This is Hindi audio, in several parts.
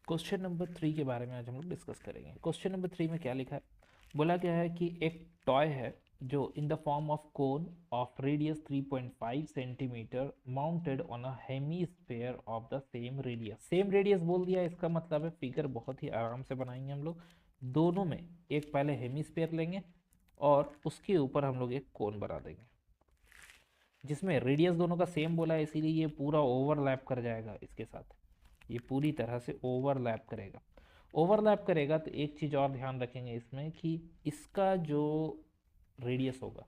क्वेश्चन नंबर 3 के बारे में आज हम लोग डिस्कस करेंगे। क्वेश्चन नंबर 3 में क्या लिखा है, बोला गया है कि एक टॉय है जो in the form of cone of radius 3.5 centimetre mounted on a hemisphere of the same radius. Same radius बोल दिया, इसका मतलब है फिगर बहुत ही आराम से बनाएंगे हम लोग। दोनों में एक पहले हेमीस्फेयर लेंगे और उसके ऊपर हम लोग एक कोन बना देंगे जिसमें रेडियस दोनों का सेम बोला है, इसीलिए ये पूरा ओवरलैप कर जाएगा इसके साथ। ये पूरी तरह से ओवरलैप करेगा। ओवरलैप करेगा तो एक चीज़ और ध्यान रखेंगे इसमें कि इसका जो रेडियस होगा,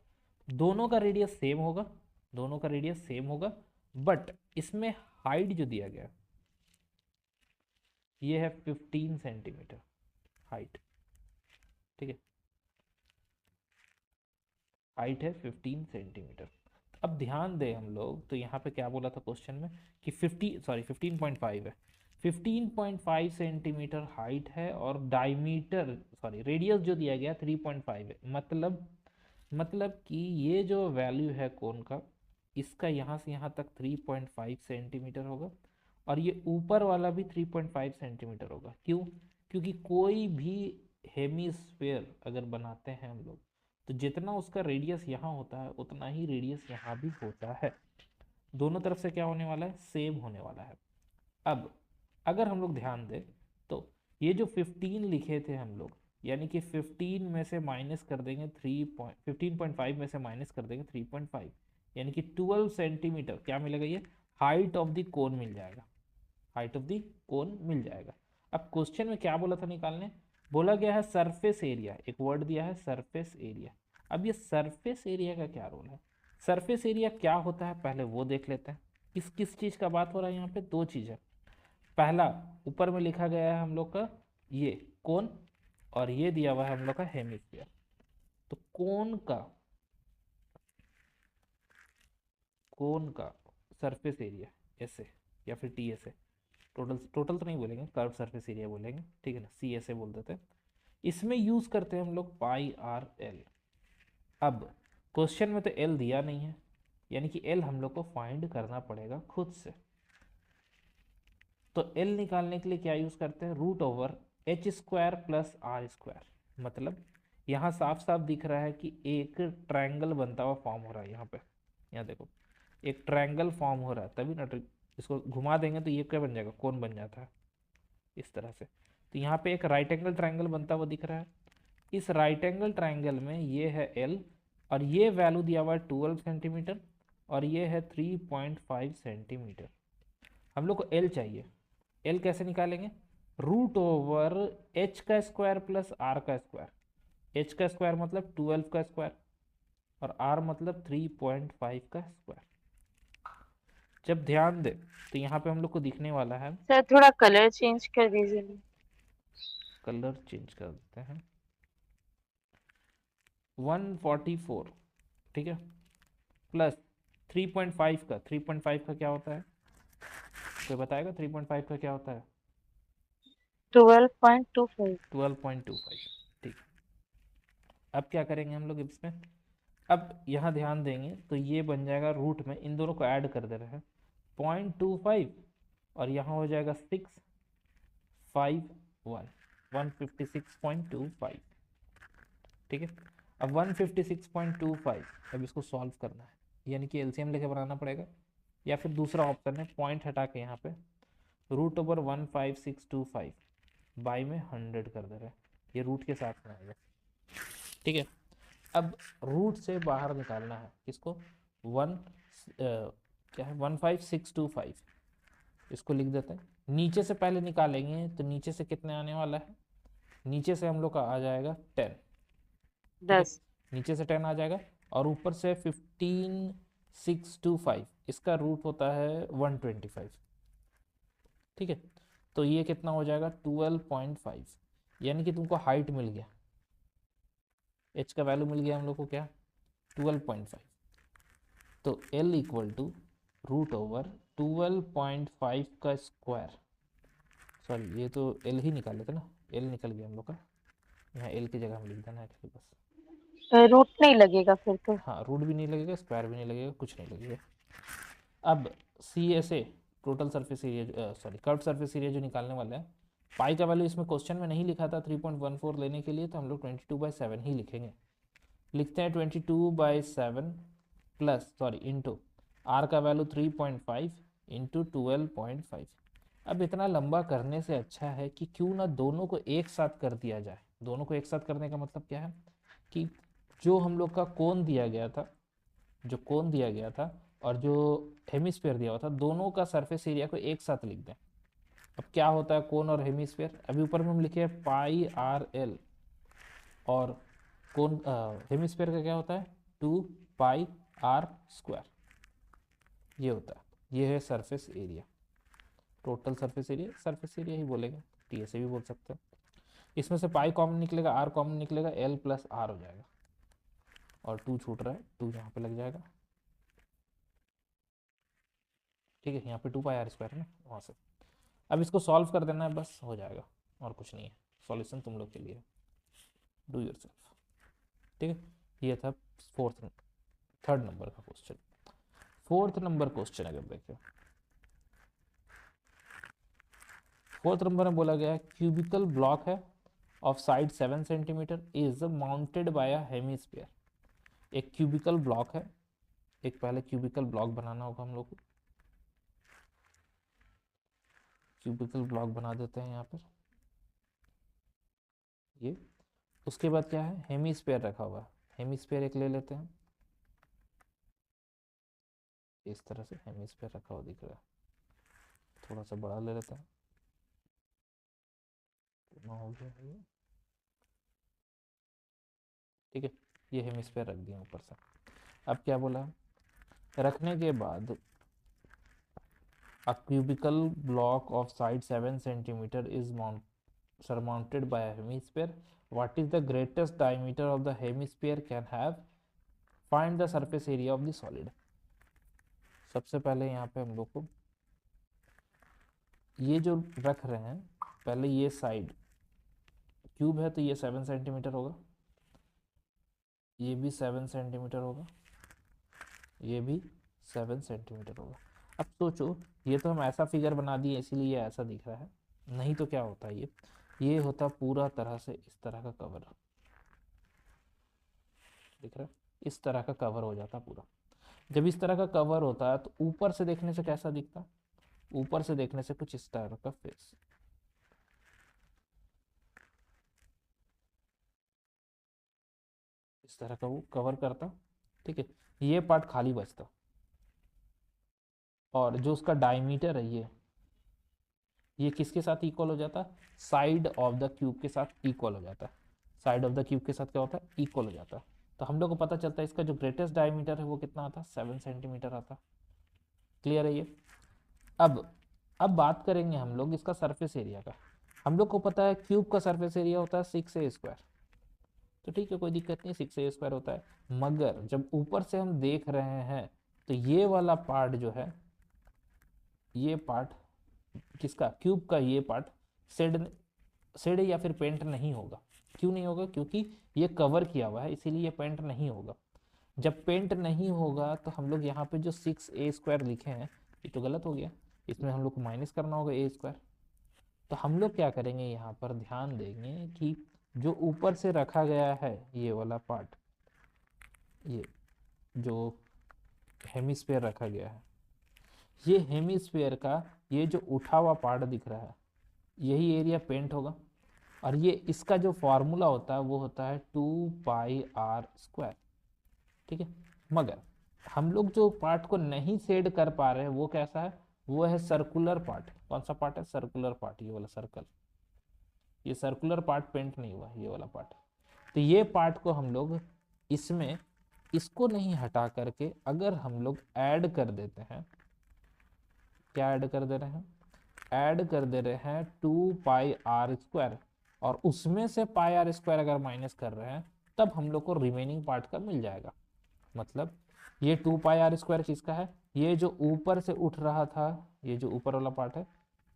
दोनों का रेडियस सेम होगा, दोनों का रेडियस सेम होगा, बट इसमें हाइट जो दिया गया ये है 15 सेंटीमीटर हाइट। ठीक है, हाइट है 15 सेंटीमीटर। अब ध्यान दें हम लोग, तो यहाँ पे क्या बोला था क्वेश्चन में कि 15.5 है। 15.5 सेंटीमीटर हाइट है और डायमीटर रेडियस जो दिया गया 3.5 है। मतलब कि ये जो वैल्यू है कोण का, इसका यहाँ से यहाँ तक 3.5 सेंटीमीटर होगा और ये ऊपर वाला भी 3.5 सेंटीमीटर होगा। क्यों? क्योंकि कोई भी हेमीस्फेयर अगर बनाते हैं हम लोग, तो जितना उसका रेडियस यहाँ होता है उतना ही रेडियस यहाँ भी होता है। दोनों तरफ से क्या होने वाला है, सेम होने वाला है। अब अगर हम लोग ध्यान दें तो ये जो 15 लिखे थे हम लोग, यानी कि 15 में से माइनस कर देंगे 15.5 में से माइनस कर देंगे 3.5, यानी कि 12 सेंटीमीटर क्या मिलेगा, ये हाइट ऑफ द कोन मिल जाएगा। हाइट ऑफ द कोन मिल जाएगा। अब क्वेश्चन में क्या बोला था निकालने, बोला गया है सरफेस एरिया, एक वर्ड दिया है सरफेस एरिया। अब ये सरफेस एरिया का क्या रोल है, सरफेस एरिया क्या होता है पहले वो देख लेते हैं। किस किस चीज का बात हो रहा है यहाँ पे, दो चीज है। पहला, ऊपर में लिखा गया है हम लोग का ये कोन, और ये दिया हुआ है हम लोग का हेमिस्फीयर। तो कोन का सरफेस एरिया ऐसे या फिर टी ऐसे, टोटल टोटल तो नहीं बोलेंगे, कर्व सरफेस एरिया बोलेंगे, ठीक है ना, सी ऐसे बोल देते हैं। इसमें यूज करते हैं हम लोग पाई आर एल। अब क्वेश्चन में तो एल दिया नहीं है, यानी कि एल हम लोग को फाइंड करना पड़ेगा खुद से। तो एल निकालने के लिए क्या यूज करते हैं, root over H square plus R square. मतलब यहाँ साफ साफ दिख रहा है कि एक ट्रायंगल बनता हुआ फॉर्म हो रहा है यहाँ पे। यहाँ देखो एक ट्रायंगल फॉर्म हो रहा है, तभी ना इसको घुमा देंगे तो ये क्या बन जाएगा, कोन बन जाता है इस तरह से। तो यहाँ पे एक राइट एंगल ट्रायंगल बनता हुआ दिख रहा है। इस राइट एंगल ट्रायंगल में ये है एल, और ये वैल्यू दिया हुआ है 12 सेंटीमीटर, और ये है 3.5 सेंटीमीटर। हम लोग को एल चाहिए। एल कैसे निकालेंगे, रूट ओवर एच का स्क्वायर प्लस आर का स्क्वायर। एच का स्क्वायर मतलब 12 का स्क्वायर और आर मतलब 3.5 का स्क्वायर। जब ध्यान दे तो यहाँ पे हम लोग को दिखने वाला है, सर थोड़ा कलर चेंज कर दीजिए। कलर चेंज कर देते हैं, 144, ठीक है, प्लस 3.5 का क्या होता है, कोई बताएगा 3.5 का क्या होता है, 12.25। 12.25, ठीक। अब क्या करेंगे हम लोग इसमें, अब यहाँ ध्यान देंगे तो ये बन जाएगा, रूट में इन दोनों को ऐड कर दे रहे हैं, 0.25 और यहाँ हो जाएगा 651, 156.25, ठीक है। अब 156.25, अब इसको सॉल्व करना है, यानी कि एलसीएम लेके बनाना पड़ेगा, या फिर दूसरा ऑप्शन है पॉइंट हटा के यहाँ पे रूट ओवर 15625 बाई में 100 कर दे रहे हैं, ये रूट के साथ में आएगा, ठीक है। अब रूट से बाहर निकालना है इसको, क्या है 15625, इसको लिख देते हैं। नीचे से पहले निकालेंगे तो नीचे से कितने आने वाला है, नीचे से हम लोग का आ जाएगा 10, ठीक है, 10। नीचे से 10 आ जाएगा, और ऊपर से 15625, इसका रूट होता है 125, ठीक है। तो ये कितना हो जाएगा 12.5, यानी कि तुमको हाइट मिल गया, एच का वैल्यू मिल गया हम लोग को क्या, 12.5। तो L equal to root over 12.5 का स्क्वायर, सॉरी ये तो एल ही निकाले थे ना, एल निकल गया हम लोग का, यहाँ एल की जगह हम लिख देना एक्चुअली बस। रूट नहीं लगेगा फिर तो। हाँ, रूट भी नहीं लगेगा, स्क्वायर भी नहीं लगेगा, कुछ नहीं लगेगा। अब C S A, total surface area, sorry curve surface area जो निकालने वाला है, पाई का वैल्यू इसमें क्वेश्चन में नहीं लिखा था 3.14 लेने के लिए, तो हम लोग 22/7 ही लिखेंगे। लिखते हैं 22/7 प्लस सॉरी इंटू आर का वैल्यू 3.5 इंटू 12.5। अब इतना लंबा करने से अच्छा है कि क्यों ना दोनों को एक साथ कर दिया जाए। दोनों को एक साथ करने का मतलब क्या है कि जो हम लोग का कोण दिया गया था, जो कोण दिया गया था और जो हेमिस्फीयर दिया हुआ था, दोनों का सरफेस एरिया को एक साथ लिख दें। अब क्या होता है कोण और हेमिस्फीयर, अभी ऊपर में हम लिखे हैं पाई आर एल, और कोण हेमिस्फीयर का क्या होता है 2πr²। ये होता है, ये है surface area, total surface area ही बोलेगा, टीएसए भी बोल सकते हैं। इसमें से पाई कॉमन निकलेगा, आर कॉमन निकलेगा, एल प्लस आर हो जाएगा, और 2 छूट रहा है, 2 यहाँ पे लग जाएगा। ठीक है, यहाँ पे 2πr² है ना, वहाँ से। अब इसको सॉल्व कर देना है, बस हो जाएगा, और कुछ नहीं है। सॉल्यूशन तुम लोग के लिए, डू योरसेल्फ। ठीक है, ये था थर्ड नंबर का क्वेश्चन। फोर्थ नंबर क्वेश्चन अगर देखें, फोर्थ नंबर में बोला गया है क्यूबिकल ब्लॉक है of side 7 centimetre is mounted by a hemisphere. एक क्यूबिकल ब्लॉक है, एक पहले क्यूबिकल ब्लॉक बनाना होगा हम लोग को। क्यूबिकल ब्लॉक बना देते हैं यहाँ पर, ये। उसके बाद क्या है, हेमिस्फीयर रखा हुआ है। हेमिस्फीयर एक ले लेते हैं, इस तरह से हेमिस्फीयर रखा हुआ दिख रहा है, थोड़ा सा बड़ा ले लेते हैं, हो गया ये। ठीक है, ये हेमिस्फीयर रख दिया ऊपर से। अब क्या बोला, रखने के बाद a cubical block of side 7 centimeter is surmounted by a hemisphere. What is the greatest diameter of the hemisphere can have? Find the surface area of the solid. सबसे पहले यहाँ पे हम लोग को ये जो रख रहे हैं, पहले ये साइड क्यूब है तो ये 7 सेंटीमीटर होगा, ये भी 7 सेंटीमीटर होगा, ये भी 7 सेंटीमीटर होगा। अब सोचो, ये तो हम ऐसा फिगर बना दिए इसीलिए ये ऐसा दिख रहा है, नहीं तो क्या होता है, ये होता पूरा तरह से इस तरह का कवर दिख रहा है, इस तरह का कवर हो जाता पूरा। जब इस तरह का कवर होता है तो ऊपर से देखने से कैसा दिखता, ऊपर से देखने से कुछ इस तरह का फेस, इस तरह का वो कवर करता। ठीक है, ये पार्ट खाली बचता, और जो उसका डायमीटर है ये किसके साथ इक्वल हो जाता है, साइड ऑफ द क्यूब के साथ इक्वल हो जाता है। साइड ऑफ द क्यूब के साथ क्या होता है, इक्वल हो जाता है। तो हम लोग को पता चलता है इसका जो ग्रेटेस्ट डायमीटर है वो कितना आता है, 7 सेंटीमीटर आता है। क्लियर है ये। अब बात करेंगे हम लोग इसका सरफेस एरिया का। हम लोग को पता है क्यूब का सरफेस एरिया होता है 6a², तो ठीक है, कोई दिक्कत नहीं, 6a² होता है। मगर जब ऊपर से हम देख रहे हैं तो ये वाला पार्ट जो है, ये पार्ट किसका, क्यूब का, ये पार्ट शेड या फिर पेंट नहीं होगा। क्यों नहीं होगा, क्योंकि ये कवर किया हुआ है, इसीलिए ये पेंट नहीं होगा। जब पेंट नहीं होगा तो हम लोग यहाँ पे जो 6a² लिखे हैं ये तो गलत हो गया, इसमें हम लोग को माइनस करना होगा a²। तो हम लोग क्या करेंगे, यहाँ पर ध्यान देंगे कि जो ऊपर से रखा गया है ये वाला पार्ट, ये जो हेमिस्फीयर रखा गया है, ये हेमिस्फीयर का ये जो उठा हुआ पार्ट दिख रहा है, यही एरिया पेंट होगा। और ये इसका जो फॉर्मूला होता है वो होता है 2πr²। ठीक है, मगर हम लोग जो पार्ट को नहीं शेड कर पा रहे हैं वो कैसा है, वो है सर्कुलर पार्ट। कौन सा पार्ट है, सर्कुलर पार्ट, ये वाला सर्कल, ये सर्कुलर पार्ट पेंट नहीं हुआ, ये वाला पार्ट। तो ये पार्ट को हम लोग इसमें, इसको नहीं हटा करके अगर हम लोग ऐड कर देते हैं, क्या ऐड कर दे रहे हैं, ऐड कर दे रहे हैं 2πr², और उसमें से πr² अगर माइनस कर रहे हैं तब हम लोग को रिमेनिंग पार्ट का मिल जाएगा। मतलब ये 2πr² किसका है, ये जो ऊपर से उठ रहा था, ये जो ऊपर वाला पार्ट है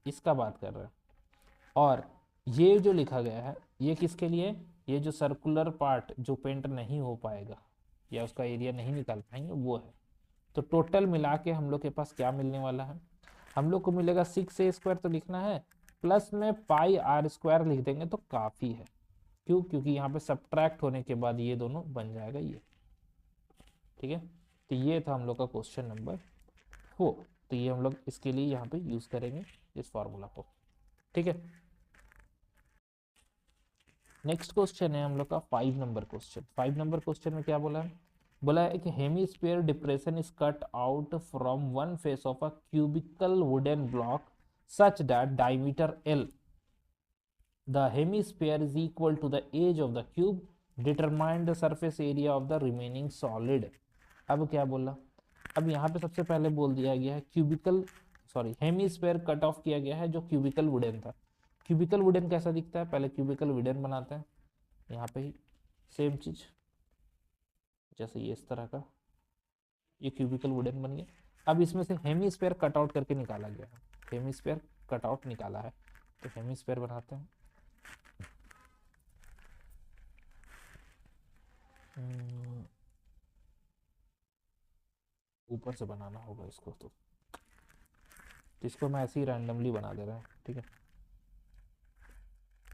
इसका बात कर रहे हैं। और ये जो लिखा गया है ये किसके लिए, ये जो सर्कुलर पार्ट जो पेंट नहीं हो पाएगा या उसका एरिया नहीं निकाल पाएंगे वो है। तो टोटल मिला के हम लोग के पास क्या मिलने वाला है, हम लोग को मिलेगा 6a² तो लिखना है, प्लस में पाई आर स्क्वायर लिख देंगे तो काफी है। क्यों? क्योंकि यहाँ पे सब्ट्रैक्ट होने के बाद ये दोनों बन जाएगा ये। ठीक है, तो ये था हम लोग का क्वेश्चन नंबर 4। तो ये हम लोग इसके लिए यहाँ पे यूज करेंगे इस फॉर्मूला को। ठीक है, नेक्स्ट क्वेश्चन है हम लोग का 5 नंबर क्वेश्चन। 5 नंबर क्वेश्चन में क्या बोला है? बोला है कि hemisphere depression is cut out from one face of a cubical wooden block such that diameter L, the hemisphere is equal to the age of the cube, determine the surface area of the remaining solid। अब क्या बोला? अब यहाँ पे सबसे पहले बोल दिया गया है क्यूबिकल हेमीस्फेयर कट ऑफ किया गया है जो क्यूबिकल वुडन था। क्यूबिकल वुडन कैसा दिखता है? पहले क्यूबिकल वुडन बनाते हैं, यहाँ पे ही सेम चीज, जैसे ये इस तरह का ये क्यूबिकल वुडन बन गया। अब इसमें से हेमीस्फेयर कट आउट करके निकाला गया है, हेमीस्फेयर कट आउट निकाला है, तो हेमीस्फेयर बनाते हैं। ऊपर से बनाना होगा इसको, तो इसको मैं ऐसे ही रैंडमली बना दे रहा हूँ। ठीक है,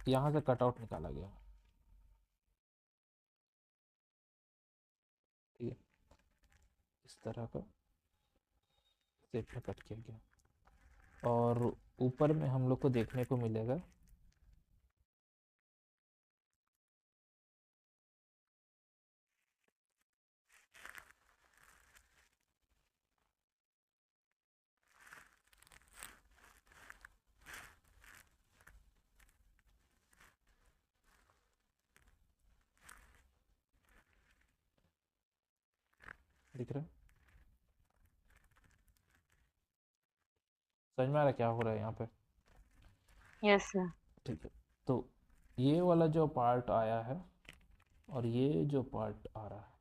यहाँ से कट आउट निकाला गया। ठीक है, इस तरह का शेप में कट किया गया और ऊपर में हम लोग को देखने को मिलेगा दिख रहा है? समझ में आ रहा है क्या हो रहा है यहाँ पे? Yes sir. ठीक है, तो ये वाला जो पार्ट आया है और ये जो पार्ट आ रहा है,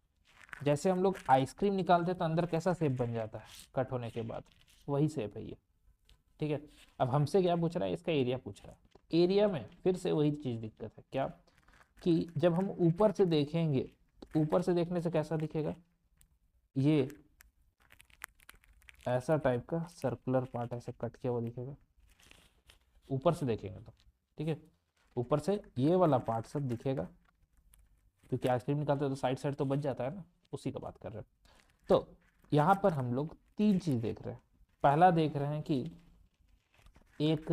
जैसे हम लोग आइसक्रीम निकालते हैं तो अंदर कैसा शेप बन जाता है कट होने के बाद, वही शेप है ये। ठीक है, अब हमसे क्या पूछ रहा है? इसका एरिया पूछ रहा है। एरिया में फिर से वही चीज दिक्कत है क्या, कि जब हम ऊपर से देखेंगे तो ऊपर से देखने से कैसा दिखेगा? ये ऐसा टाइप का सर्कुलर पार्ट ऐसे कट किया हुआ दिखेगा ऊपर से देखेंगे तो। ठीक है, ऊपर से ये वाला पार्ट सब दिखेगा, क्योंकि आइसक्रीम निकालते हैं तो साइड साइड तो बच जाता है ना, उसी का बात कर रहे हैं। तो यहाँ पर हम लोग 3 चीज देख रहे हैं। पहला देख रहे हैं कि एक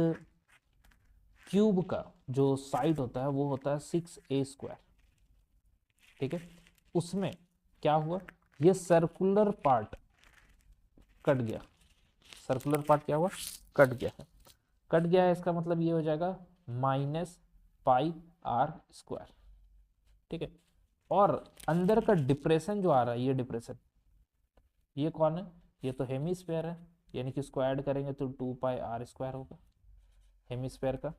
क्यूब का जो साइड होता है वो होता है 6a²। ठीक है, उसमें क्या हुआ? ये सर्कुलर पार्ट कट गया। सर्कुलर पार्ट क्या हुआ? कट गया है। कट गया है, इसका मतलब ये हो जाएगा -πr²। ठीक है, और अंदर का डिप्रेशन जो आ रहा है, ये डिप्रेशन, ये कौन है? ये तो हेमीस्फेयर है, यानी कि इसको ऐड करेंगे तो 2πr² होगा हेमीस्फेयर का।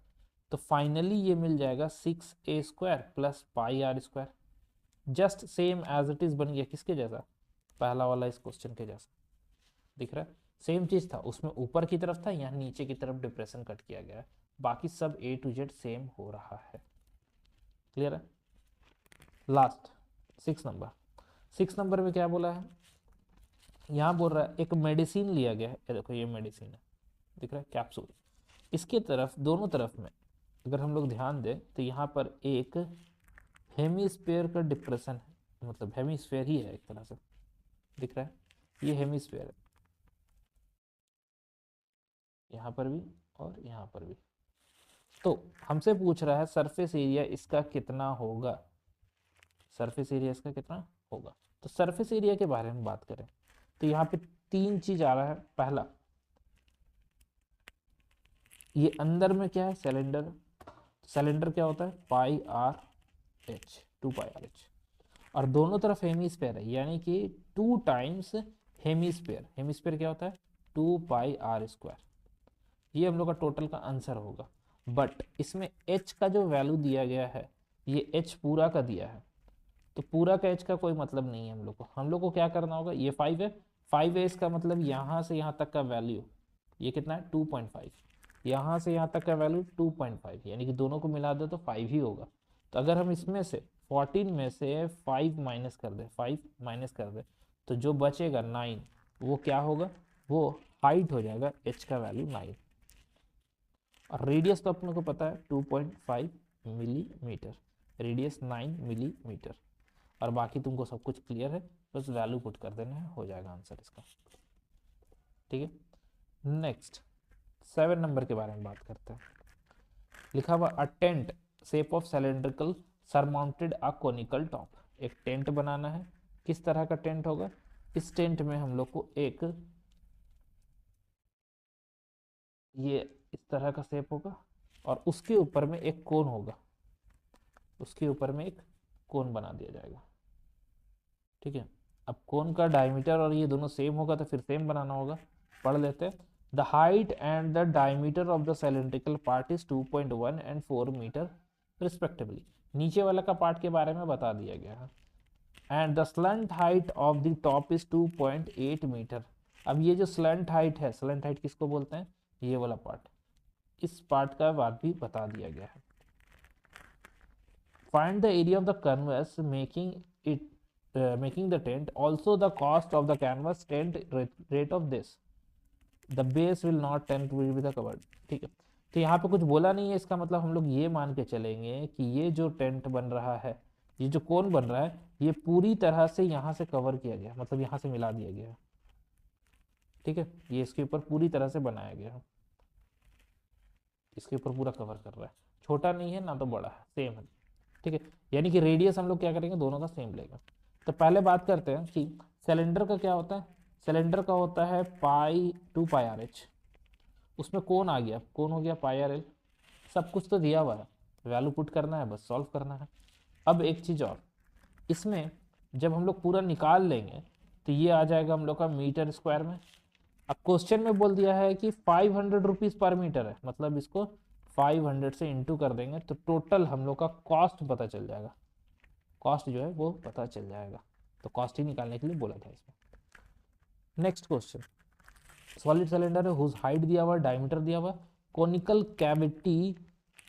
तो फाइनली ये मिल जाएगा 6a² plus πr²। Just same as it is बन गया, किसके जैसा? पहला वाला इस क्वेश्चन के जैसा। दिख रहा है? सेम चीज था, उसमें ऊपर की तरफ था, यहाँ नीचे की तरफ डिप्रेशन कट किया गया है। बाकी सब A to Z सेम हो रहा है। क्लियर है? Last 6 number. 6 नंबर में क्या बोला है? यहाँ बोल रहा है एक मेडिसिन लिया गया है। ये देखो, ये मेडिसिन है, दिख रहा है? कैप्सूल। इसके तरफ, दोनों तरफ में अगर हम लोग ध्यान दें तो यहाँ पर एक हेमीस्फेयर का डिप्रेशन है, मतलब हेमीस्फेयर ही है एक तरह से। दिख रहा है? ये हेमीस्फेयर है, यहाँ पर भी और यहाँ पर भी। तो हमसे पूछ रहा है सरफेस एरिया इसका कितना होगा, सरफेस एरिया इसका कितना होगा। तो सरफेस एरिया के बारे में बात करें तो यहाँ पे 3 चीज आ रहा है। पहला, ये अंदर में क्या है? सिलेंडर। सिलेंडर क्या होता है? πr/h, 2πr/h। और दोनों तरफ हेमीस्फेयर है, यानी कि 2 टाइम्स हेमीस्फेयर। हेमीस्फेयर क्या होता है? 2πr²। ये हम लोग का टोटल का आंसर होगा। बट इसमें h का जो वैल्यू दिया गया है, ये h पूरा का दिया है, तो पूरा का h का कोई मतलब नहीं है हम लोग को। हम लोग को क्या करना होगा? ये 5 है, 5 है, इसका मतलब यहाँ से यहाँ तक का वैल्यू, ये कितना है? 2.5। यहाँ से यहाँ तक का वैल्यू 2.5, यानी कि दोनों को मिला दो तो 5 ही होगा। तो अगर हम इसमें से 14 में से 5 माइनस कर दे, 5 माइनस कर दे, तो जो बचेगा 9, वो क्या होगा? वो हाइट हो जाएगा, h का वैल्यू 9। और रेडियस तो अपने को पता है 2.5 मिलीमीटर, रेडियस 9 मिलीमीटर, और बाकी तुमको सब कुछ क्लियर है, बस वैल्यू पुट कर देना है, हो जाएगा आंसर इसका। ठीक है, नेक्स्ट 7 नंबर के बारे में बात करते हैं। लिखा हुआ a tent shape of cylindrical surmounted a conical top. एक टेंट बनाना है, किस तरह का टेंट होगा? इस टेंट में हम लोग को एक ये इस तरह का शेप होगा और उसके ऊपर में एक कोन होगा, उसके ऊपर में एक कोन बना दिया जाएगा। ठीक है, अब कोन का डायमीटर और ये दोनों सेम होगा तो फिर सेम बनाना होगा, पढ़ लेते हैं। The height and the diameter of the cylindrical part is 2.1 and 4 metre respectively. नीचे वाला का पार्ट के बारे में बता दिया गया है। And the slant height of the top is 2.8 metre. अब ये जो स्लंट हाइट है, स्लंट हाइट किसको बोलते हैं? ये वाला पार्ट, इस पार्ट का बात भी बता दिया गया है। Find the area of the canvas making it making the tent, also the cost of the canvas tent rate of this, the base will not tent will be the covered। ठीक है, तो यहाँ पे कुछ बोला नहीं है, इसका मतलब हम लोग ये मान के चलेंगे कि ये जो टेंट बन रहा है, ये जो कोन बन रहा है, ये पूरी तरह से यहाँ से कवर किया गया, मतलब यहाँ से मिला दिया गया। ठीक है, ये इसके ऊपर पूरी तरह से बनाया गया, इसके ऊपर पूरा कवर कर रहा है, छोटा नहीं है ना तो बड़ा है, सेम है। ठीक है, यानी कि रेडियस हम लोग क्या करेंगे, दोनों का सेम लेगा। तो पहले बात करते हैं कि सिलेंडर का क्या होता है। सिलेंडर का होता है पाई 2πr/h, उसमें कौन आ गया, कौन हो गया πr/l। सब कुछ तो दिया हुआ है, वैल्यू पुट करना है, बस सॉल्व करना है। अब एक चीज और, इसमें जब हम लोग पूरा निकाल लेंगे तो ये आ जाएगा हम लोग का मीटर स्क्वायर में। अब क्वेश्चन में बोल दिया है कि 500 रुपीज पर मीटर है, मतलब इसको 500 से इंटू कर देंगे तो टोटल हम लोग का कॉस्ट पता चल जाएगा, कॉस्ट जो है वो पता चल जाएगा। तो कॉस्ट ही निकालने के लिए बोला था इसमें। नेक्स्ट क्वेश्चन, सॉलिड सिलेंडर है हुज हाइट दिया हुआ, डायमीटर दिया हुआ, conical cavity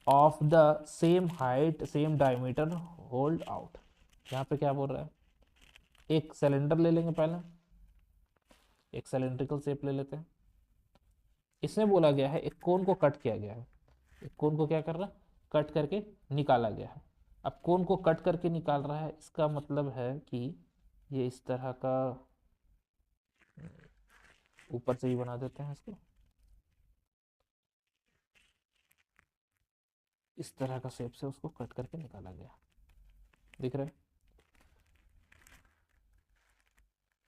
of the same height same diameter hold out. यहाँ पे क्या बोल रहा है, एक सिलेंडर ले लेंगे, पहले एक सिलेंड्रिकल शेप ले लेते हैं। इसमें बोला गया है एक कोन को कट किया गया है, एक कोन को क्या कर रहा है, कट करके निकाला गया है। अब कोन को कट करके निकाल रहा है, इसका मतलब है कि ये इस तरह का, ऊपर से ही बना देते हैं इसको, इस तरह का शेप से उसको कट करके निकाला गया, दिख रहा है।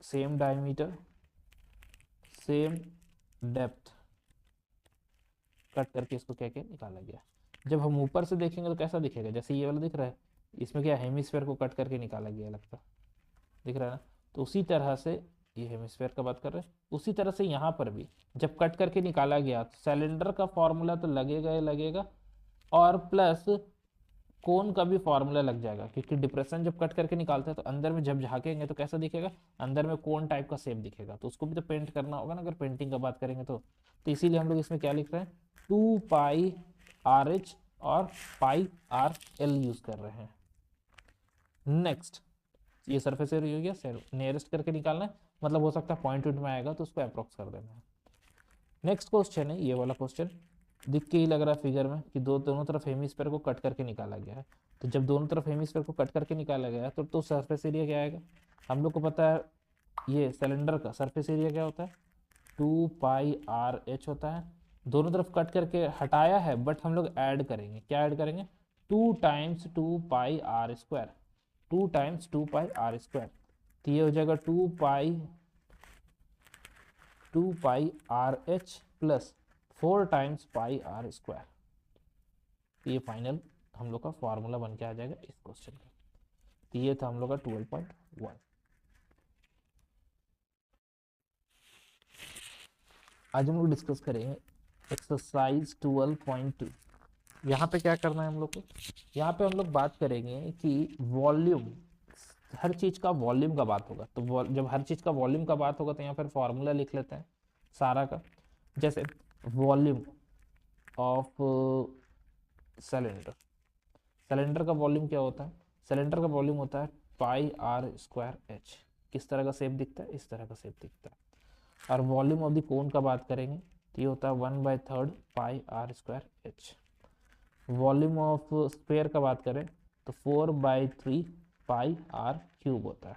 Same diameter same depth, cut करके इसको क्या क्या निकाला गया। जब हम ऊपर से देखेंगे तो कैसा दिखेगा, जैसे ये वाला दिख रहा है, इसमें क्या हेमिस्फेयर को कट करके निकाला गया लगता, दिख रहा है ना। तो उसी तरह से ये हेमिस्फेयर का बात कर रहे हैं, उसी तरह से यहाँ पर भी जब कट करके निकाला गया तो सिलेंडर का फॉर्मूला तो लगेगा ही लगेगा, और प्लस कोन का भी फॉर्मूला लग जाएगा, क्योंकि डिप्रेशन जब कट करके निकालते हैं तो अंदर में जब झांकेंगे तो कैसा दिखेगा, अंदर में कोन टाइप का शेप दिखेगा, तो उसको भी तो पेंट करना होगा ना, अगर पेंटिंग का बात करेंगे तो इसीलिए हम लोग इसमें क्या लिख रहे हैं, 2πr/h और πr/l यूज कर रहे हैं। नेक्स्ट, ये सरफेस एरिया हो गया, नियरेस्ट करके निकालना है, मतलब हो सकता है पॉइंट में आएगा तो उसको अप्रोक्स कर देना है। नेक्स्ट क्वेश्चन है ये वाला क्वेश्चन, दिख के ही लग रहा है फिगर में कि दोनों तरफ हेमिस्फीयर को कट करके निकाला गया है। तो जब दोनों तरफ हेमिस्फीयर को कट करके निकाला गया है तो सरफेस एरिया क्या आएगा, हम लोग को पता है ये सिलेंडर का सरफेस एरिया क्या होता है, 2πr/h होता है। दोनों तरफ कट करके हटाया है, बट हम लोग ऐड करेंगे, क्या ऐड करेंगे, 2 टाइम्स 2πr², 2 टाइम्स 2πr², तो ये हो जाएगा 2πr/h प्लस 4 टाइम्स πr²। ये फाइनल हम लोग का फॉर्मूला बन के आ जाएगा इस क्वेश्चन का। तो ये था हम लोग का 12.1। आज हम लोग डिस्कस करेंगे एक्सरसाइज 12.2। यहाँ पे क्या करना है हम लोग को, यहाँ पे हम लोग बात करेंगे कि वॉल्यूम, हर चीज का वॉल्यूम का बात होगा, तो जब हर चीज का वॉल्यूम का बात होगा तो यहाँ पर फॉर्मूला लिख लेते हैं सारा का। जैसे वॉल्यूम ऑफ सिलेंडर, सिलेंडर का वॉल्यूम क्या होता है, सिलेंडर का वॉल्यूम होता है πr²h। किस तरह का शेप दिखता है, इस तरह का शेप दिखता है। और वॉल्यूम ऑफ द कोन का बात करेंगे तो ये होता है 1/3 pi r square h. Volume of sphere का बात करें तो 4/3 पाई आर क्यूब होता है।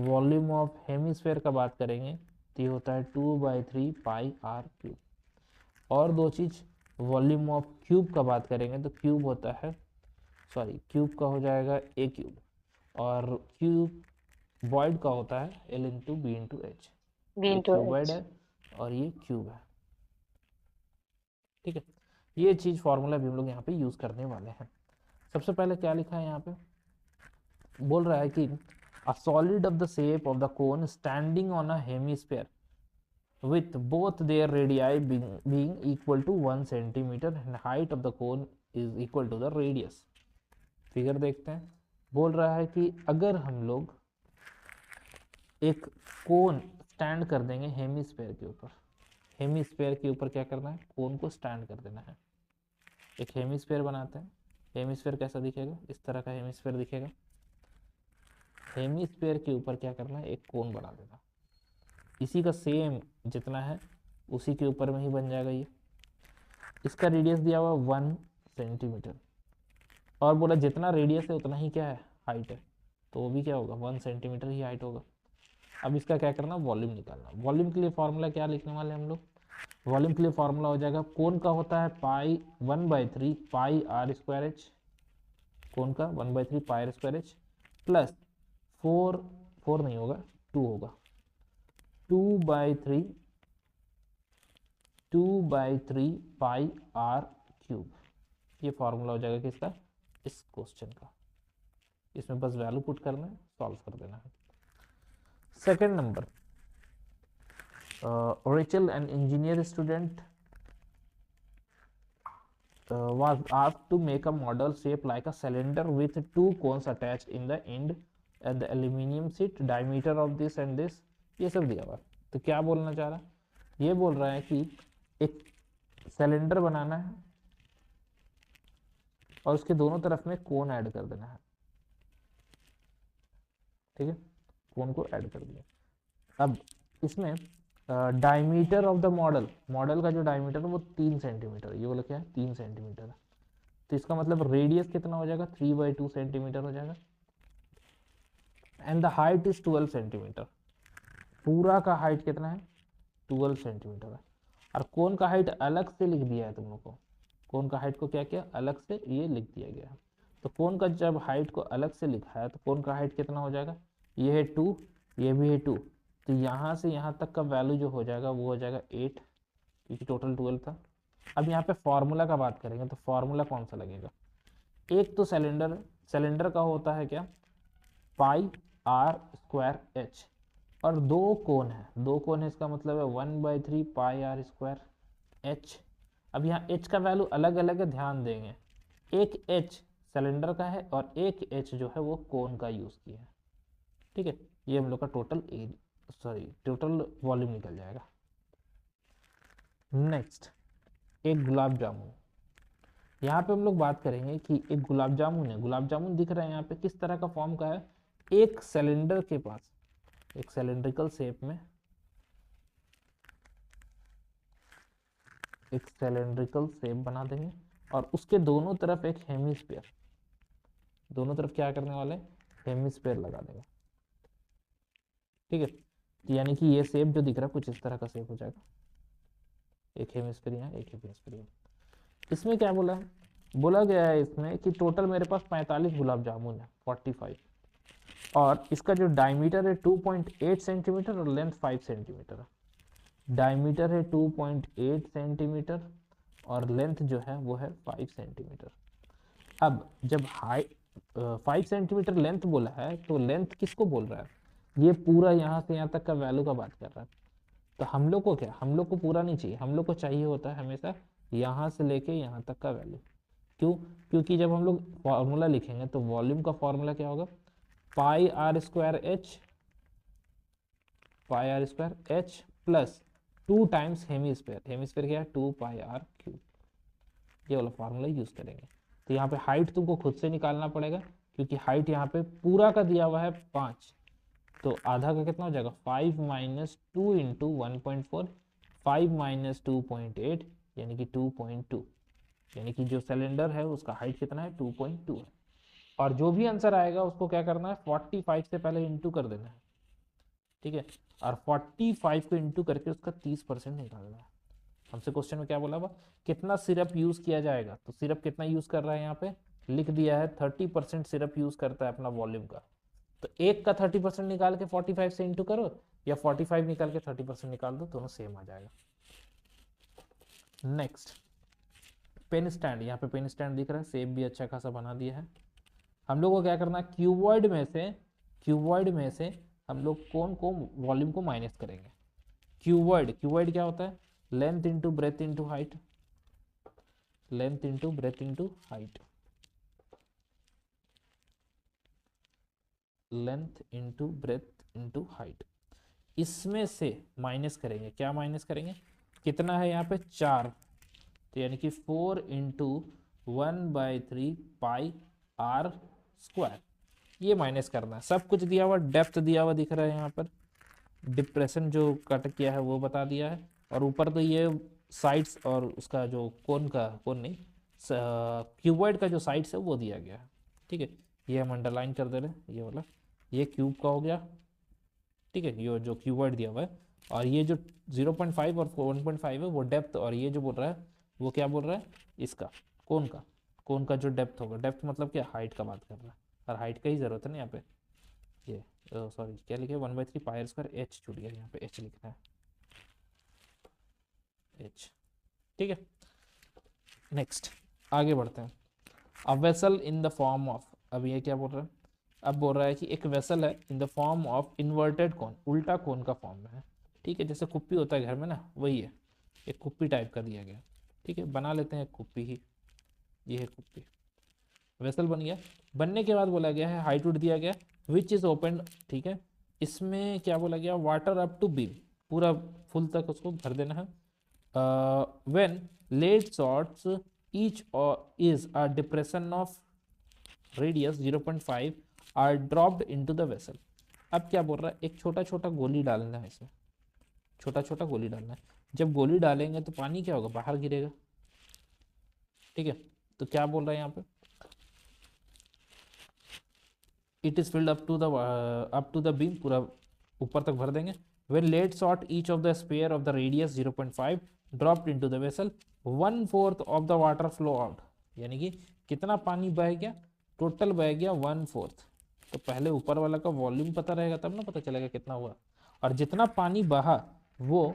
वॉल्यूम ऑफ हेमीस्फीयर का बात करेंगे तो ये होता है 2/3 पाई आर क्यूब। और दो चीज, वॉल्यूम ऑफ क्यूब का बात करेंगे तो क्यूब होता है, सॉरी क्यूब का हो जाएगा ए क्यूब, और क्यूब वॉइड का होता है L into B into H. B ये into क्यूबॉइड H. है और ये क्यूब है। ठीक है, ये चीज फॉर्मूला भी हम लोग यहाँ पे यूज करने वाले हैं। सबसे पहले क्या लिखा है यहाँ पे, बोल रहा है कि a solid of the shape of the cone standing on a hemisphere with both their radii being equal to 1 centimeter and height of the cone is equal to the radius। Figure देखते हैं, बोल रहा है कि अगर हम लोग एक कोन स्टैंड कर देंगे हेमिस्फेयर के ऊपर, हेमिस्फेयर के ऊपर क्या करना है, कोन को स्टैंड कर देना है। एक हेमिस्फेयर बनाते हैं, हेमिस्फेयर कैसा दिखेगा, इस तरह का हेमिस्फेयर दिखेगा। हेमिस्फेयर के ऊपर क्या करना है, एक कोन बना देना, इसी का सेम जितना है उसी के ऊपर में ही बन जाएगा ये। इसका रेडियस दिया हुआ 1 सेंटीमीटर, और बोला जितना रेडियस है उतना ही क्या है, हाइट है, तो वो भी क्या होगा, 1 सेंटीमीटर ही हाइट होगा। अब इसका क्या करना, वॉल्यूम निकालना। वॉल्यूम के लिए फॉर्मूला क्या लिखने वाले हम लोग, वॉल्यूम के लिए फॉर्मूला हो जाएगा, कोन का होता है पाई 1/3 पाई आर स्क्वायर एच, कोन का 1/3 pi r square h plus 4 नहीं होगा, 2 होगा, 2/3 पाई आर क्यूब। ये फॉर्मूला हो जाएगा किसका, इस क्वेश्चन का। इसमें बस वैल्यू पुट करना है, सॉल्व कर देना है। Second number, Rachel, an engineer student, was asked to make a model shaped like a cylinder with 2 cones attached in the end and the aluminum sheet, diameter of this and this, ये सब दिया हुआ। तो क्या बोलना चाह रहा है, ये बोल रहा है कि एक सिलेंडर बनाना है और उसके दोनों तरफ में कोन ऐड कर देना है। ठीक है, कोन को ऐड कर दिया। अब इसमें diameter of the model, model का जो डायमीटर है वो 3 सेंटीमीटर, ये बोला क्या है, 3 सेंटीमीटर है। तो इसका मतलब रेडियस कितना हो जाएगा, 3/2 सेंटीमीटर हो जाएगा। And the height is 12 centimetre, पूरा का हाइट कितना है, 12 सेंटीमीटर है। और कोन का हाइट अलग से लिख दिया है तुम लोग को, कोन का हाइट को क्या किया, अलग से ये लिख दिया गया है। तो कोन का जब हाइट को अलग से लिखा है तो कोन का हाइट कितना हो जाएगा, ये है 2, ये भी है 2, तो यहाँ से यहाँ तक का वैल्यू जो हो जाएगा वो हो जाएगा 8, क्योंकि टोटल 12 था। अब यहाँ पे फॉर्मूला का बात करेंगे तो फॉर्मूला कौन सा लगेगा, एक तो सिलेंडर, सिलेंडर का होता है क्या, पाई आर स्क्वायर एच, और 2 कोन है, 2 कोन है, इसका मतलब है 1/3 पाई आर स्क्वायर एच। अब यहाँ एच का वैल्यू अलग अलग है, ध्यान देंगे, एक एच सिलेंडर का है और एक एच जो है वो कोन का यूज किया है। ठीक है, ये हम लोग का टोटल वॉल्यूम निकल जाएगा। नेक्स्ट, एक गुलाब जामुन, यहाँ पे हम लोग बात करेंगे कि एक गुलाब जामुन है, गुलाब जामुन दिख रहा है यहाँ पे, किस तरह का फॉर्म का है, एक सिलेंडर के पास, एक सिलेंड्रिकल शेप में, एक सिलेंड्रिकल शेप बना देंगे और उसके दोनों तरफ एक हेमिस्फीयर, दोनों तरफ क्या करने वाले, हेमिस्फीयर लगा देंगे। ठीक है, तो यानी कि ये शेप जो दिख रहा है कुछ इस तरह का शेप हो जाएगा, एक हेमिस्फीयर यहाँ, एक हेमिस्फीयर यहाँ। इसमें क्या बोला है, बोला गया है इसमें कि टोटल मेरे पास 45 गुलाब जामुन है, 45, और इसका जो डायमीटर है 2.8 सेंटीमीटर और लेंथ 5 सेंटीमीटर है। डायमीटर है 2.8 सेंटीमीटर और लेंथ जो है वो है 5 सेंटीमीटर। अब जब हाइट 5 सेंटीमीटर लेंथ बोला है तो लेंथ किसको बोल रहा है, ये पूरा यहाँ से यहाँ तक का वैल्यू का बात कर रहा है। तो हम लोग को क्या, हम लोग को पूरा नहीं चाहिए, हम लोग को चाहिए होता है हमेशा यहाँ से लेके यहाँ तक का वैल्यू। क्यों, क्योंकि जब हम लोग फॉर्मूला लिखेंगे तो वॉल्यूम का फॉर्मूला क्या होगा, pi r square h, pi r square h plus 2 times hemisphere, hemisphere क्या है 2 पाई आर क्यूब, ये वाला फॉर्मूला यूज करेंगे। तो यहाँ पे हाइट तुमको खुद से निकालना पड़ेगा, क्योंकि हाइट यहाँ पे पूरा का दिया हुआ है 5, तो आधा का कितना हो जाएगा 5 - 2 × 1.4, 5 माइनस 2.8 यानी कि 2.2, यानी कि जो सिलेंडर है उसका हाइट कितना है 2.2 है। और जो भी आंसर आएगा उसको क्या करना है 45 से पहले इंटू कर देना है, ठीक है। और 45 को इंटू करके उसका 30% निकालना है। हमसे क्वेश्चन में क्या बोला हुआ, कितना सिरप यूज किया जाएगा, तो सिरप कितना यूज कर रहा है यहाँ पे लिख दिया है 30% सिरप यूज करता है अपना वॉल्यूम का। तो एक का 30% निकाल के 45 से इंटू करो या 45 निकाल के 30% निकाल दो, दोनों सेम आ जाएगा। नेक्स्ट पेन स्टैंड, यहाँ पे पेन स्टैंड दिख रहा है, सेप भी अच्छा खासा बना दिया है। हम लोग को क्या करना है क्यूबॉइड में से हम लोग कौन को वॉल्यूम को माइनस करेंगे। क्यूबॉइड क्या होता है length into breadth into height, length into breadth into height, length into breadth into height. इसमें से माइनस करेंगे, क्या माइनस करेंगे, कितना है यहाँ पे 4, तो यानी कि 4 इंटू 1/3 पाई आर स्क्वायर, ये माइनस करना है। सब कुछ दिया हुआ, डेप्थ दिया हुआ दिख रहा है यहाँ पर, डिप्रेशन जो कट किया है वो बता दिया है, और ऊपर तो ये साइड्स और उसका जो कोन नहीं क्यूबॉइड का जो साइड्स है वो दिया गया है, ठीक है। ये हम अंडरलाइन कर दे रहे हैं, ये वाला ये क्यूब का हो गया, ठीक है, ये जो क्यूबॉइड दिया हुआ है। और ये जो 0.5 और 1.5 है वो डेप्थ, और ये जो बोल रहा है वो क्या बोल रहा है इसका कोन का जो डेप्थ होगा, डेप्थ मतलब क्या हाइट का बात कर रहा है, और हाइट का ही जरूरत है ना यहाँ पे। ये सॉरी क्या लिखे 1/3 पाई आर स्क्वायर, एच छूट गया, यहाँ पे एच लिखना है, एच, ठीक है। नेक्स्ट आगे बढ़ते हैं। A vessel in the form of, अब ये क्या बोल रहा है, अब बोल रहा है कि एक वेसल है in the form of inverted कोन, उल्टा कोन का फॉर्म में है, ठीक है। जैसे कुप्पी होता है घर में ना, वही है, एक कुप्पी टाइप का दिया गया, ठीक है। बना लेते हैं कुप्पी ही, ये है कुप्पी, वेसल बन गया। बनने के बाद बोला गया है हाइट उड दिया गया विच इज ओपन, ठीक है। इसमें क्या बोला गया वाटर अप टू बीम, पूरा फुल तक उसको भर देना है। When lead shots each is a depression of radius 0.5 are dropped into the vessel. अब क्या बोल रहा है एक छोटा छोटा गोली डालना है इसमें, छोटा छोटा गोली डालना है। जब गोली डालेंगे तो पानी क्या होगा बाहर गिरेगा, ठीक है। तो क्या बोल रहा है यहाँ पे it is filled up to the beam, पूरा ऊपर तक भर देंगे। When lead shot each of the sphere of the radius 0.5 dropped into the vessel 1/4 of the water flow out, यानी कि कितना पानी बह गया, टोटल बह गया 1/4। तो पहले ऊपर वाला का वॉल्यूम पता रहेगा तब ना पता चलेगा कितना हुआ, और जितना पानी बहा वो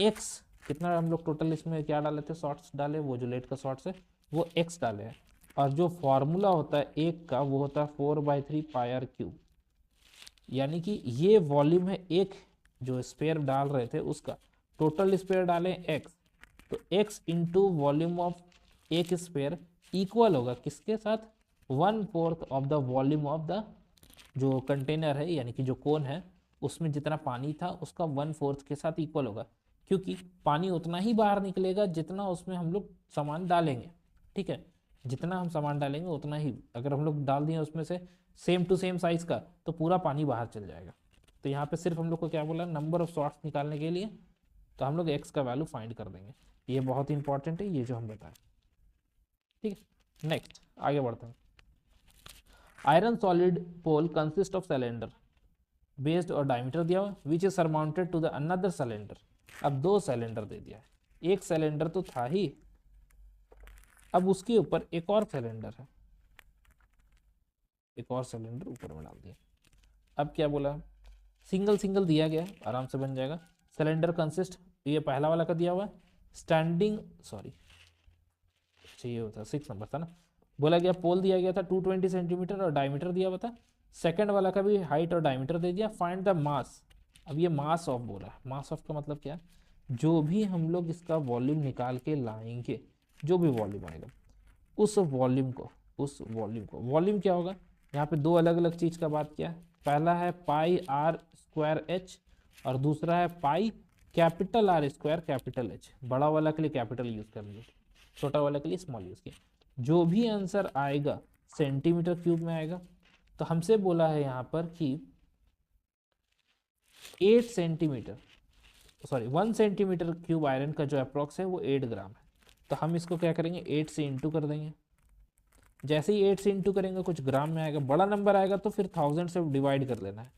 x, कितना हम लोग टोटल इसमें क्या डाले थे शॉर्ट्स डाले, वो जो लेट का शॉर्ट्स है वो x डाले हैं। और जो फॉर्मूला होता है एक का वो होता है 4/3 पाई आर क्यूब, यानी कि ये वॉल्यूम है एक जो स्पेयर डाल रहे थे उसका, टोटल स्पेयर डाले x, तो x इंटू वॉल्यूम ऑफ एक स्पेयर इक्वल होगा किसके साथ 1/4 of the volume of the जो कंटेनर है, यानी कि जो कोन है उसमें जितना पानी था उसका 1/4 के साथ इक्वल होगा, क्योंकि पानी उतना ही बाहर निकलेगा जितना उसमें हम लोग सामान डालेंगे, ठीक है। जितना हम सामान डालेंगे उतना ही, अगर हम लोग डाल दिए उसमें से सेम टू सेम साइज का तो पूरा पानी बाहर चल जाएगा। तो यहाँ पे सिर्फ हम लोग को क्या बोला नंबर ऑफ शॉट्स निकालने के लिए, तो हम लोग एक्स का वैल्यू फाइंड कर देंगे। ये बहुत इंपॉर्टेंट है ये जो हम बताएं, ठीक है। नेक्स्ट आगे बढ़ते हैं। Iron solid pole consist of cylinder based और डायमीटर दिया हुआ which is surmounted to the another cylinder. अब दो सिलेंडर दे दिया है, एक सिलेंडर तो था ही, अब उसके ऊपर एक और सिलेंडर है, एक और सिलेंडर ऊपर में डाल दिया। अब क्या बोला सिंगल सिंगल दिया गया है आराम से बन जाएगा। सिलेंडर कंसिस्ट, ये पहला वाला का दिया हुआ है स्टैंडिंग, सॉरी चाहिए होता 6 नंबर था ना, बोला गया पोल दिया गया था 220 सेंटीमीटर और डायमीटर दिया हुआ था। सेकंड वाला का भी हाइट और डायमीटर दे दिया। फाइंड द मास, अब ये मास ऑफ बोला है, मास ऑफ का मतलब क्या है, जो भी हम लोग इसका वॉल्यूम निकाल के लाएंगे, जो भी वॉल्यूम आएगा उस वॉल्यूम को, वॉल्यूम क्या होगा, यहाँ पे दो अलग अलग चीज का बात किया। पहला है पाई आर स्क्वायर एच और दूसरा है pi capital R square capital H. बड़ा वाला के लिए कैपिटल यूज कर लिया, छोटा वाला के लिए स्मॉल यूज किया। जो भी आंसर आएगा सेंटीमीटर क्यूब में आएगा। तो हमसे बोला है यहाँ पर कि 8 centimetre sorry 1 centimetre cube iron का जो अप्रोक्स है वो 8 ग्राम है। तो हम इसको क्या करेंगे, 8 से इंटू कर देंगे। जैसे ही 8 से इंटू करेंगे कुछ ग्राम में आएगा, बड़ा नंबर आएगा तो फिर 1000 से डिवाइड कर लेना है,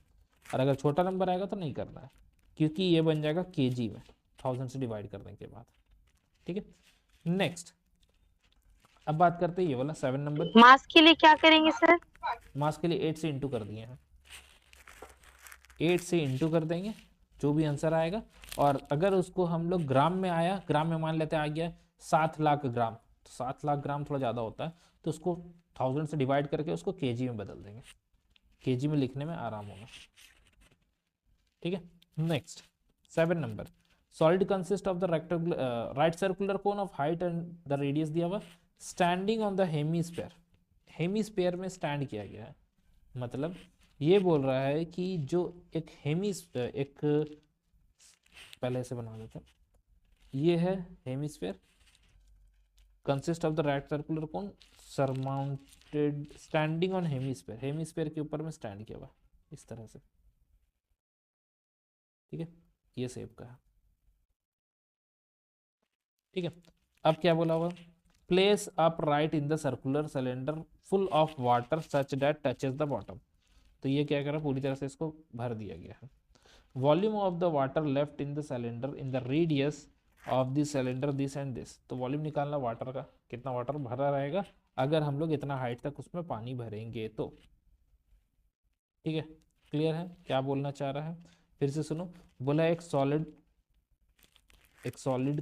और अगर छोटा नंबर आएगा तो नहीं करना है, क्योंकि ये बन जाएगा केजी में 1000 से डिवाइड करने के बाद। ठीक है, नेक्स्ट अब बात करते हैं ये वाला 7 नंबर। मास के लिए क्या करेंगे सर? मास के लिए 8 से इंटू कर दिए हैं, 8 से इंटू कर देंगे जो भी आंसर आएगा। और अगर उसको हम लोग ग्राम में आया, ग्राम में मान लेते हैं आ गया 7 लाख ग्राम, तो 7 लाख ग्राम थोड़ा ज़्यादा होता है, तो उसको 1000 से डिवाइड करके उसको केजी में बदल देंगे, केजी में लिखने में आराम होगा। ठीक है, next 7 number. Solid consist of the rectangular right circular cone of height and the radius दिया हुआ, standing on the hemisphere. Hemisphere में स्टैंड किया गया है, मतलब ये बोल रहा है कि जो एक एक पहले से बना देते हैं, ये है hemisphere consist of the right circular cone surmounted standing on hemisphere, hemisphere के ऊपर में स्टैंड किया हुआ इस तरह से। ठीक है, ये शेप का है। ठीक है, अब क्या बोला हुआ, place up right in the circular cylinder full of water such that touches the bottom. तो ये क्या करा, पूरी तरह से इसको भर दिया गया है। Volume of the water left in the cylinder in the radius of the cylinder this and this. तो वॉल्यूम निकालना वाटर का, कितना वाटर भरा रहेगा अगर हम लोग इतना हाइट तक उसमें पानी भरेंगे तो। ठीक है, क्लियर है क्या बोलना चाह रहा है, फिर से सुनो। बोला एक solid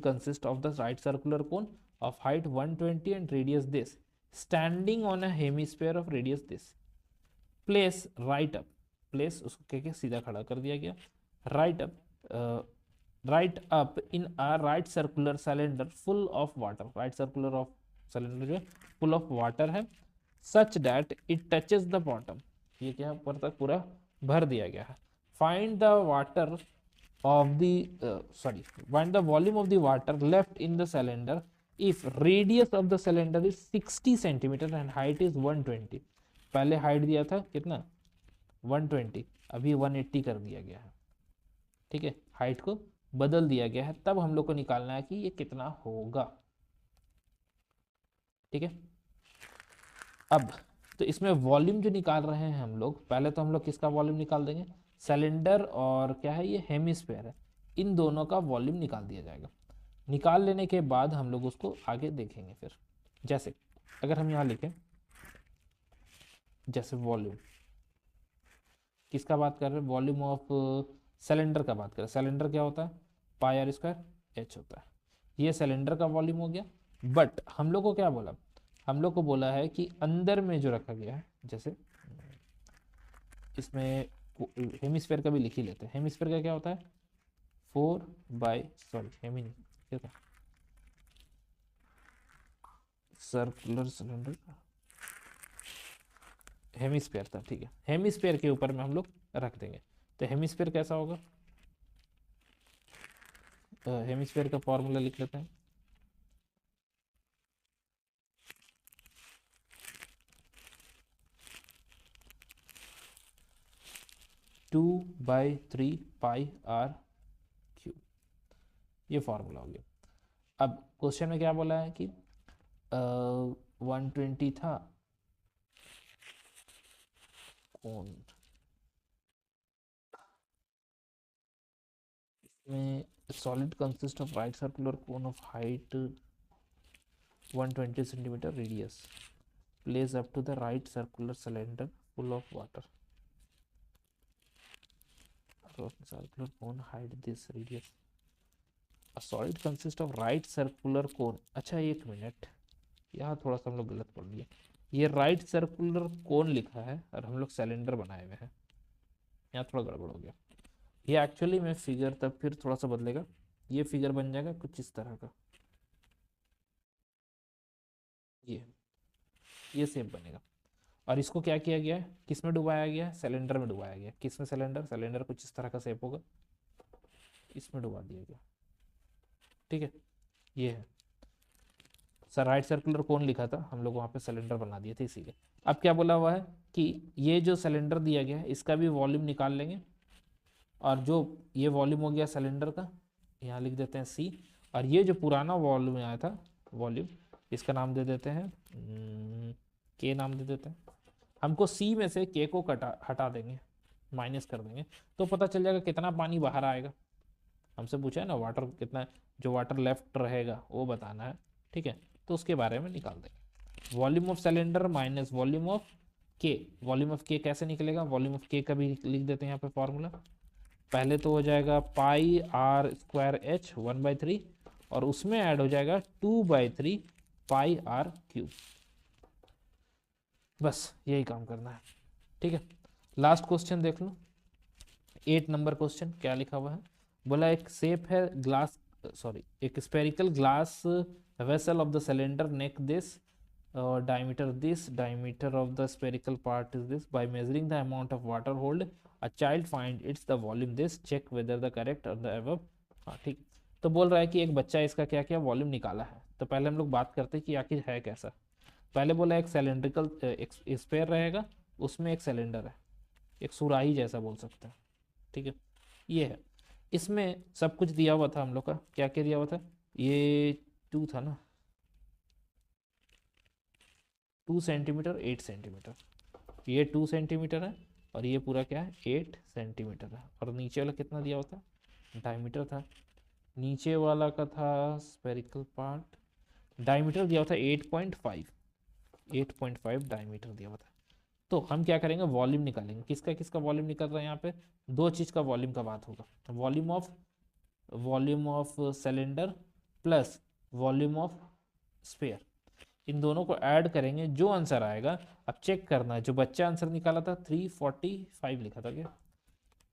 consist of the right circular cone of height 120 and radius this standing on a hemisphere of radius this. Place right up, place उसको कह के सीधा खड़ा कर दिया गया, right up in a right circular cylinder full of water, right circular of cylinder जो है फुल ऑफ वाटर है, such that it touches the bottom. ये क्या ऊपर तक पूरा भर दिया गया है। Find the water of the find the volume of the water left in the cylinder if radius of the cylinder is 60 centimeter and height is 120। पहले हाइट दिया था कितना 120, अभी 180 कर दिया गया है। ठीक है, हाइट को बदल दिया गया है, तब हम लोग को निकालना है कि ये कितना होगा। ठीक है, अब तो इसमें वॉल्यूम जो निकाल रहे हैं हम लोग, पहले तो हम लोग किसका वॉल्यूम निकाल देंगे, सिलेंडर और क्या है ये हेमिस्फीयर है, इन दोनों का वॉल्यूम निकाल दिया जाएगा। निकाल लेने के बाद हम लोग उसको आगे देखेंगे। फिर जैसे अगर हम यहाँ लिखें, जैसे वॉल्यूम किसका बात कर रहे हैं, वॉल्यूम ऑफ सिलेंडर का बात करें, सिलेंडर क्या होता है पाई आर स्क्वायर एच होता है, ये सिलेंडर का वॉल्यूम हो गया। बट हम लोग को क्या बोला, हम लोग को बोला है कि अंदर में जो रखा गया है, जैसे इसमें हेमिस्फीयर का भी लिख ही लेते हैं। हेमिस्फीयर का क्या होता है 4 हेमी नहीं क्या था, सर्कुलर सिलेंडर हेमिस्फीयर था। ठीक है, हेमिस्फीयर के ऊपर में हम लोग रख देंगे। तो हेमिस्फीयर कैसा होगा, हेमिस्फीयर का फॉर्मूला लिख लेते हैं, two by 3 pi R cube, ये फॉर्मूला हो गया। अब क्वेश्चन में क्या बोला है कि 120 था कौन में, solid consist of right circular cone of height 120 centimetre radius place up to the right circular cylinder full of water, circular cone height this radius a solid consist of right circular cone। अच्छा एक मिनट, यहाँ थोड़ा सा हम लोग गलत पढ़ लिए, ये राइट सर्कुलर कोन लिखा है और हम लोग सिलेंडर बनाए हुए हैं, यहाँ थोड़ा गड़बड़ हो गया। ये एक्चुअली में फिगर तब फिर थोड़ा सा बदलेगा, ये फिगर बन जाएगा कुछ इस तरह का, ये सेम बनेगा। और इसको क्या किया गया है, किस में डुबाया गया है, सिलेंडर में डुबाया गया। किस में, सिलेंडर, सिलेंडर कुछ इस तरह का शेप होगा, इसमें डुबा दिया गया। ठीक है, ये है सर, राइट सर्कुलर कोन लिखा था, हम लोग वहाँ पे सिलेंडर बना दिए थे इसीलिए। अब क्या बोला हुआ है कि ये जो सिलेंडर दिया गया है इसका भी वॉल्यूम निकाल लेंगे, और जो ये वॉल्यूम हो गया सिलेंडर का, यहाँ लिख देते हैं सी, और ये जो पुराना वॉल्यूम आया था, वॉल्यूम, इसका नाम दे देते हैं के, नाम दे देते हैं। हमको सी में से के को हटा देंगे, माइनस कर देंगे, तो पता चल जाएगा कितना पानी बाहर आएगा। हमसे पूछा है ना वाटर कितना, जो वाटर लेफ्ट रहेगा वो बताना है, ठीक है, तो उसके बारे में निकाल देंगे। Volume of cylinder minus volume of के। वॉल्यूम ऑफ के कैसे निकलेगा, वॉल्यूम ऑफ के का भी लिख देते हैं यहाँ पे फॉर्मूला। पहले तो हो जाएगा पाई आर स्क्वायर एच 1/3, और उसमें ऐड हो जाएगा 2/3 पाई आर क्यूब। बस यही काम करना है, ठीक है। लास्ट क्वेश्चन देख लो, 8 नंबर क्वेश्चन क्या लिखा हुआ है। बोला एक शेप है ग्लास, सॉरी, एक spherical glass vessel of the cylinder neck this, diameter of the spherical part is this. By measuring the amount of water hold, a child find it's the volume this. Check whether the correct or the above. हाँ ठीक। तो बोल रहा है कि एक बच्चा इसका क्या क्या वॉल्यूम निकाला है। तो पहले हम लोग बात करते हैं कि आखिर है कैसा। पहले बोला एक सिलेंड्रिकल स्फेयर रहेगा, उसमें एक सिलेंडर है, एक सुराही जैसा बोल सकते हैं, ठीक है, ये है। इसमें सब कुछ दिया हुआ था हम लोग का, क्या क्या दिया हुआ था, ये 2 था ना, 2 सेंटीमीटर 8 सेंटीमीटर, ये 2 सेंटीमीटर है, और ये पूरा क्या है 8 सेंटीमीटर है। और नीचे वाला कितना दिया हुआ था, डायमीटर था, नीचे वाला का था स्फेरिकल पार्ट, डायमीटर दिया हुआ था 8.5 डायमीटर दिया हुआ था। तो हम क्या करेंगे, वॉल्यूम निकालेंगे। किसका किसका वॉल्यूम निकल रहा है यहाँ पे, दो चीज़ का वॉल्यूम का बात होगा, volume of cylinder plus volume of sphere, इन दोनों को ऐड करेंगे, जो आंसर आएगा। अब चेक करना है, जो बच्चा आंसर निकाला था 345 लिखा था क्या,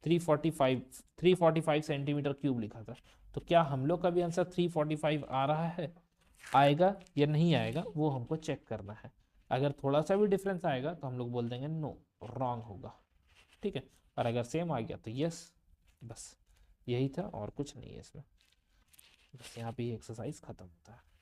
345 सेंटीमीटर क्यूब लिखा था। तो क्या हम लोग का भी आंसर 345 आ रहा है, आएगा या नहीं आएगा, वो हमको चेक करना है। अगर थोड़ा सा भी डिफरेंस आएगा तो हम लोग बोल देंगे नो, रॉन्ग होगा, ठीक है। और अगर सेम आ गया तो यस। बस यही था और कुछ नहीं है इसमें, बस यहाँ पे ये एक्सरसाइज खत्म होता है।